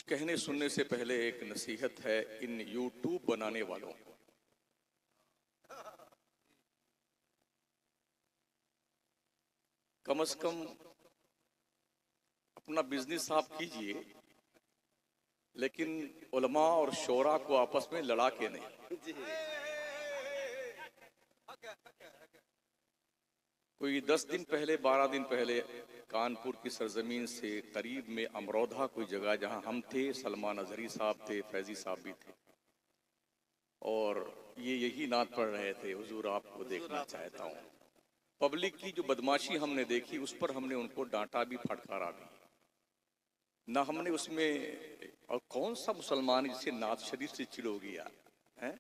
कहने सुनने से पहले एक नसीहत है इन यूट्यूब बनाने वालों को। कम से कम अपना बिजनेस आप कीजिए, लेकिन उलमा और शोरा को आपस में लड़ा के नहीं। कोई 10 दिन पहले 12 दिन पहले कानपुर की सरजमीन से करीब में अमरोधा कोई जगह जहां हम थे, सलमान अजहरी साहब थे, फैजी साहब भी थे, और ये यही नात पढ़ रहे थे, हुजूर आपको देखना चाहता हूँ। पब्लिक की जो बदमाशी हमने देखी उस पर हमने उनको डांटा भी, फटकारा भी ना। हमने उसमें, और कौन सा मुसलमान जिसे नात शरीफ से चिढ़ हो गया है?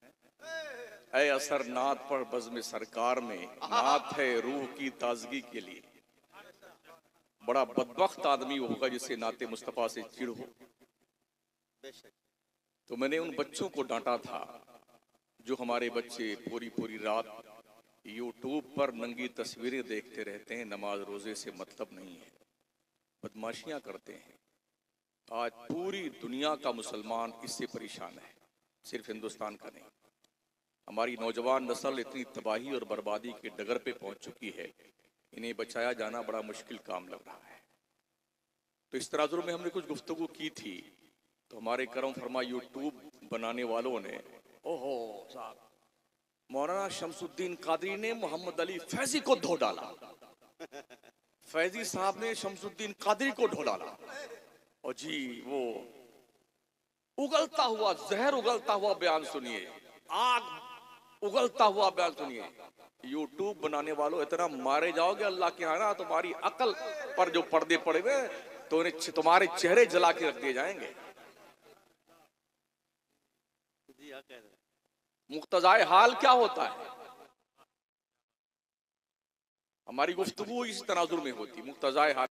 ऐ असर नात पर बज़्म सरकार में, नात है रूह की ताजगी के लिए। बड़ा बदबख्त आदमी होगा जिसे नाते मुस्तफा से चिढ़ हो। तो मैंने उन बच्चों को डांटा था जो हमारे बच्चे पूरी पूरी रात यूट्यूब पर नंगी तस्वीरें देखते रहते हैं, नमाज रोजे से मतलब नहीं है, बदमाशियां करते हैं। आज पूरी दुनिया का मुसलमान इससे परेशान है, सिर्फ हिंदुस्तान का नहीं। हमारी नौजवान नस्ल इतनी तबाही और बर्बादी के डगर पे पहुंच चुकी है, इन्हें बचाया जाना बड़ा मुश्किल काम लग रहा है। तो इस तराजुर में हमने कुछ गुफ्तगू की थी, तो हमारे करम फरमा यूट्यूब बनाने वालों ने, ओहो साहब, मौलाना शमसुद्दीन कादरी ने मोहम्मद अली फैजी को धो डाला, फैजी साहब ने शमसुद्दीन कादरी को धो डाला, और जी वो उगलता हुआ, जहर उगलता हुआ बयान सुनिए, आग उगलता हुआ बयान सुनिए। यूट्यूब बनाने वालों, इतना मारे जाओगे अल्लाह के यहाँ, तुम्हारी अकल पर जो पर्दे पड़े हुए तो उन्हें तुम्हारे चेहरे जला के रख दिए जाएंगे। मुक्तजाए हाल क्या होता है? हमारी गुफ्तगू इस तनाजुर में होती, मुक्तजाए हाल।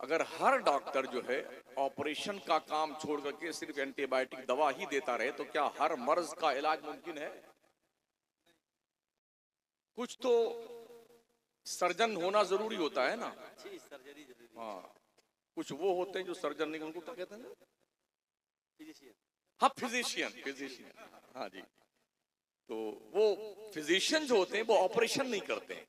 अगर हर डॉक्टर जो है ऑपरेशन का काम छोड़ करके सिर्फ एंटीबायोटिक दवा ही देता रहे तो क्या हर मर्ज का इलाज मुमकिन है? कुछ तो सर्जन होना जरूरी होता है ना। हाँ, कुछ वो होते हैं जो सर्जन नहीं, उनको क्या कहते हैं? हाँ, फिजिशियन। हाँ जी, तो वो फिजिशियन जो होते हैं वो ऑपरेशन नहीं करते हैं,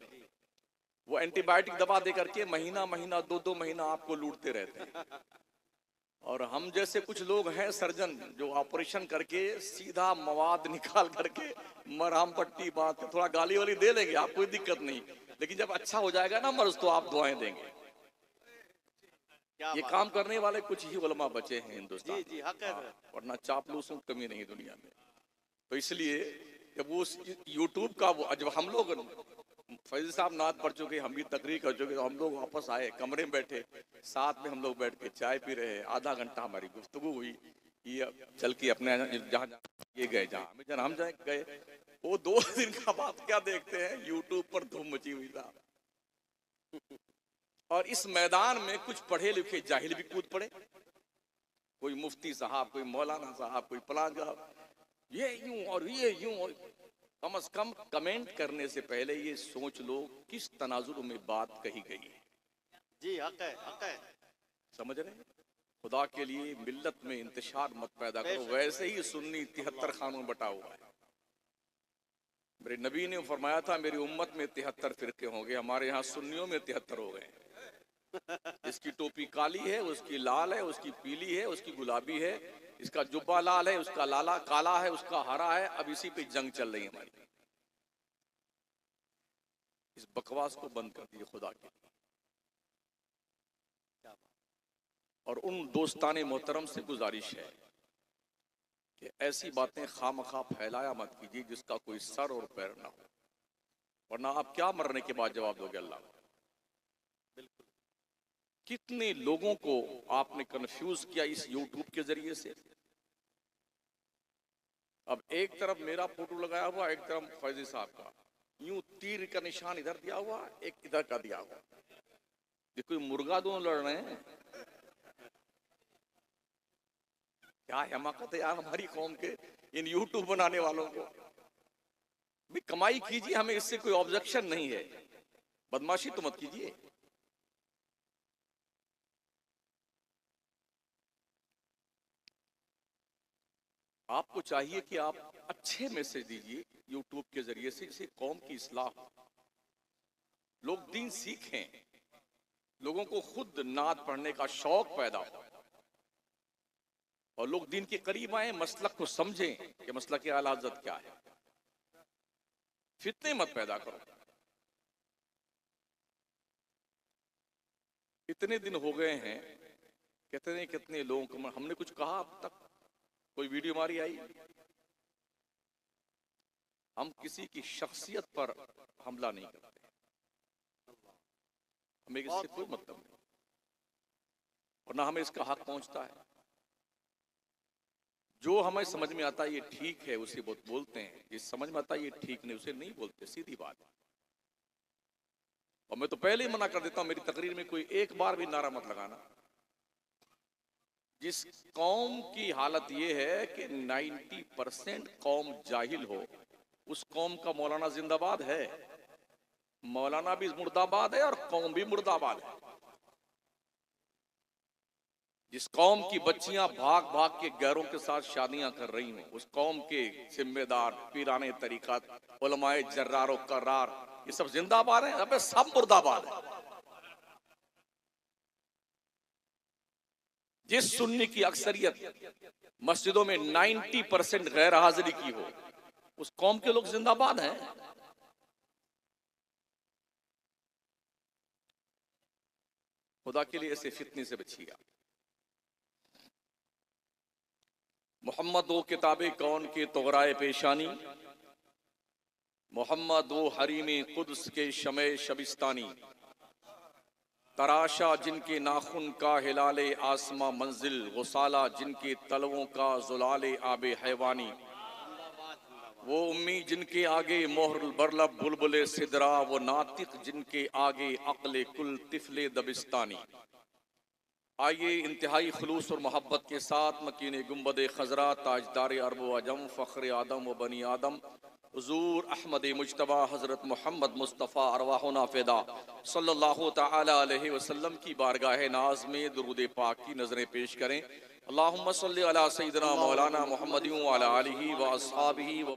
वो एंटीबायोटिक दवा दे करके महीना महीना 2-2 महीना आपको लूटते रहते हैं। और हम जैसे कुछ लोग हैं सर्जन, जो ऑपरेशन करके सीधा मवाद निकाल करके मरहम पट्टी बांध के थोड़ा गाली वाली दे लेंगे, आप कोई दिक्कत नहीं, लेकिन जब अच्छा हो जाएगा ना मर्ज तो आप दुआएं देंगे। ये काम करने वाले कुछ ही उलमा बचे हैं हिंदुस्तान, वरना चापलूसों की कमी नहीं दुनिया में। तो इसलिए जब वो यूट्यूब का वो, जब हम लोग, फैजी साहब नात पढ़ चुके, हम भी तकरीर कर चुके, तो हम लोग वापस आए, कमरे में बैठे, साथ में हम लोग बैठ के चाय पी रहे, आधा घंटा हमारी गुफ्तगू हुई। ये चल के अपने जहाँ ये गए, जहाँ हम जाए गए, वो 2 दिन का बाद क्या देखते हैं, यूट्यूब पर धूम मची हुई था। और इस मैदान में कुछ पढ़े लिखे जाहिल भी कूद पड़े, कोई मुफ्ती साहब, कोई मौलाना साहब, कोई फलां साहब, ये यूं और ये यूं। और कम से कम कमेंट करने से पहले ये सोच लो किस तनाजुर में बात कही गई है। जी हक है। समझ रहे हैं? खुदा के लिए मिल्लत में इंतशार मत पैदा करो, वैसे ही सुन्नी 73 खानों में बटा हुआ है। मेरे नबी ने फरमाया था मेरी उम्मत में 73 फिरके होंगे, हमारे यहाँ सुन्नियों में 73 हो गए। इसकी टोपी काली है, उसकी लाल है, उसकी पीली है, उसकी गुलाबी है, इसका जुब्बा लाल है, उसका लाला काला है, उसका हरा है। अब इसी पे जंग चल रही है हमारी। इस बकवास को बंद कर दिए खुदा के। और उन दोस्ताने मोहतरम से गुजारिश है कि ऐसी बातें खामखा फैलाया मत कीजिए जिसका कोई सर और पैर ना हो, वरना आप क्या मरने के बाद जवाब दोगे अल्लाह को? कितने लोगों को आपने कंफ्यूज किया इस यूट्यूब के जरिए से। अब एक तरफ मेरा फोटो लगाया हुआ, एक तरफ फैजी साहब का, यूं तीर का निशान इधर दिया हुआ, एक इधर का दिया हुआ, ये कोई मुर्गा दोनों लड़ रहे हैं। क्या हिमाकत है यार हमारी कौम के इन यूट्यूब बनाने वालों को। भी कमाई कीजिए, हमें इससे कोई ऑब्जेक्शन नहीं है, बदमाशी तो मत कीजिए। आपको चाहिए कि आप अच्छे मैसेज दीजिए यूट्यूब के जरिए से, जिससे कौम की इस्लाह हो, लोग दीन सीखें, लोगों को खुद नात पढ़ने का शौक पैदा हो और लोग दीन के करीब आए, मसलक को समझें कि मसलक की आला हज़रत क्या है। फितने मत पैदा करो। इतने दिन हो गए हैं, कितने कितने लोगों को हमने कुछ कहा अब तक? कोई वीडियो हमारी आई? हम किसी की शख्सियत पर हमला नहीं करते, हमें इससे कोई मतलब नहीं, और ना हमें इसका हक पहुंचता है। जो हमें समझ में आता है ये ठीक है उसे बोलते हैं, ये समझ में आता है ये ठीक नहीं उसे नहीं बोलते, सीधी बात है। और मैं तो पहले ही मना कर देता हूं, मेरी तकरीर में कोई एक बार भी नारा मत लगाना। जिस कौम की हालत ये है कि 90% कौम जाहिल हो, उस कौम का मौलाना जिंदाबाद है, मौलाना भी मुर्दाबाद है और कौम भी मुर्दाबाद है। जिस कौम की बच्चियां भाग भाग के गैरों के साथ शादियां कर रही हैं, उस कौम के जिम्मेदार पीराने तरीक़त, उलमाए जर्रार और करार, ये सब जिंदाबाद हैं? अबे सब मुर्दाबाद है। जिस सुन्नी की अक्सरियत मस्जिदों में 90% गैर हाजिरी की हो, उस कौम के लोग जिंदाबाद हैं। खुदा के लिए ऐसे फितने से बचिएगा। मोहम्मद वो किताबे कौन के तोगराए पेशानी, मोहम्मद वो हरीमे कुद्स के शमे शबिस्तानी, तराशा जिनके नाखुन का हिलाले आसमां मंजिल, गुसाला जिनके तलवों का जुलाले आबे हैवानी, वो उम्मी जिनके आगे मोहर बरलब बुलबुले सिदरा, वो नातिक जिनके आगे अक्ले कुल तिफले दबिस्तानी। आइए इंतहाई खुलूस और मोहब्बत के साथ मकीन गुंबद खजरा, ताजदार अरब व अजम, फ़ख्र आदम व बनी आदम, हुज़ूर अहमद मुज्तबा हज़रत मोहम्मद मुस्तफ़ा अरवाहुना फ़िदा सल्लल्लाहु तआला अलैहि वसल्लम की बारगाह नाज में दुरूद पाक की नज़रें पेश करें। अल्लाहुम्मा सल्लि अला सय्यिदिना मौलाना मुहम्मदिन व अला आलिहि व अस्हाबिहि व